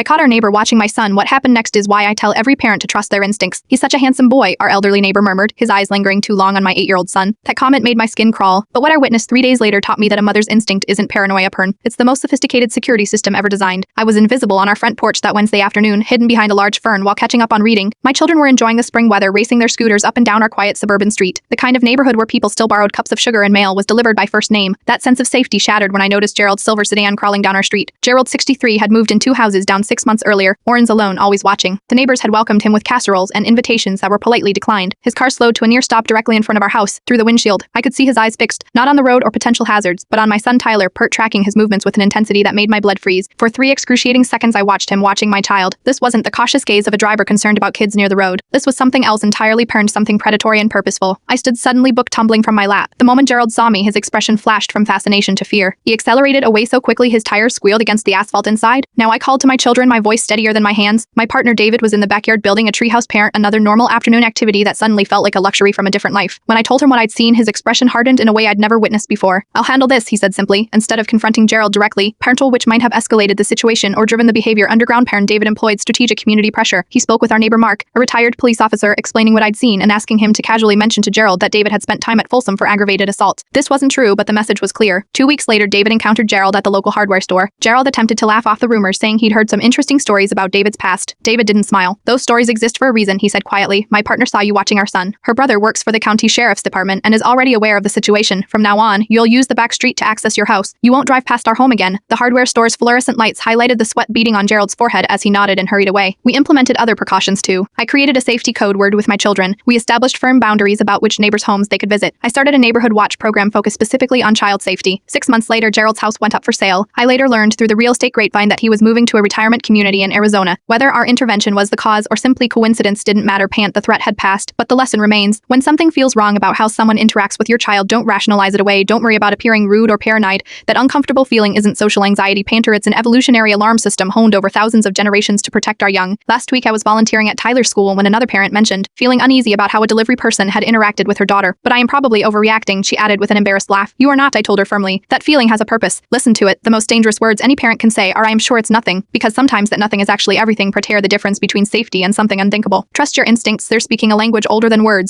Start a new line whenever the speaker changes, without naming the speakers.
I caught our neighbor watching my son. What happened next is why I tell every parent to trust their instincts. He's such a handsome boy, our elderly neighbor murmured, his eyes lingering too long on my 8-year-old son. That comment made my skin crawl, but what I witnessed 3 days later taught me that a mother's instinct isn't paranoia pern. It's the most sophisticated security system ever designed. I was invisible on our front porch that Wednesday afternoon, hidden behind a large fern while catching up on reading. My children were enjoying the spring weather, racing their scooters up and down our quiet suburban street. The kind of neighborhood where people still borrowed cups of sugar and mail was delivered by first name. That sense of safety shattered when I noticed Gerald's silver sedan crawling down our street. Gerald, 63, had moved in 2 houses down 6 months earlier, Oren's alone, always watching. The neighbors had welcomed him with casseroles and invitations that were politely declined. His car slowed to a near stop directly in front of our house. Through the windshield, I could see his eyes fixed, not on the road or potential hazards, but on my son Tyler, tracking his movements with an intensity that made my blood freeze. For 3 excruciating seconds I watched him watching my child. This wasn't the cautious gaze of a driver concerned about kids near the road. This was something else entirely, something predatory and purposeful. I stood suddenly, book tumbling from my lap. The moment Gerald saw me, his expression flashed from fascination to fear. He accelerated away so quickly his tires squealed against the asphalt inside. Now I called to my children, my voice steadier than my hands. My partner David was in the backyard building a treehouse parent, another normal afternoon activity that suddenly felt like a luxury from a different life. When I told him what I'd seen, his expression hardened in a way I'd never witnessed before. I'll handle this, he said simply, instead of confronting Gerald directly, parental which might have escalated the situation or driven the behavior underground. Parent David employed strategic community pressure. He spoke with our neighbor Mark, a retired police officer, explaining what I'd seen and asking him to casually mention to Gerald that David had spent time at Folsom for aggravated assault. This wasn't true, but the message was clear. 2 weeks later, David encountered Gerald at the local hardware store. Gerald attempted to laugh off the rumors, saying he'd heard some interesting stories about David's past. David didn't smile. Those stories exist for a reason, he said quietly. My partner saw you watching our son. Her brother works for the county sheriff's department and is already aware of the situation. From now on, you'll use the back street to access your house. You won't drive past our home again. The hardware store's fluorescent lights highlighted the sweat beading on Gerald's forehead as he nodded and hurried away. We implemented other precautions too. I created a safety code word with my children. We established firm boundaries about which neighbors' homes they could visit. I started a neighborhood watch program focused specifically on child safety. 6 months later, Gerald's house went up for sale. I later learned through the real estate grapevine that he was moving to a retirement community in Arizona. Whether our intervention was the cause or simply coincidence didn't matter. The threat had passed, but the lesson remains. When something feels wrong about how someone interacts with your child, don't rationalize it away. Don't worry about appearing rude or paranoid. That uncomfortable feeling isn't social anxiety, it's an evolutionary alarm system honed over thousands of generations to protect our young. Last week I was volunteering at Tyler's school when another parent mentioned feeling uneasy about how a delivery person had interacted with her daughter. But I am probably overreacting, she added with an embarrassed laugh. You are not, I told her firmly. That feeling has a purpose. Listen to it. The most dangerous words any parent can say are I am sure it's nothing, because sometimes that nothing is actually everything. Tear the difference between safety and something unthinkable. Trust your instincts, they're speaking a language older than words.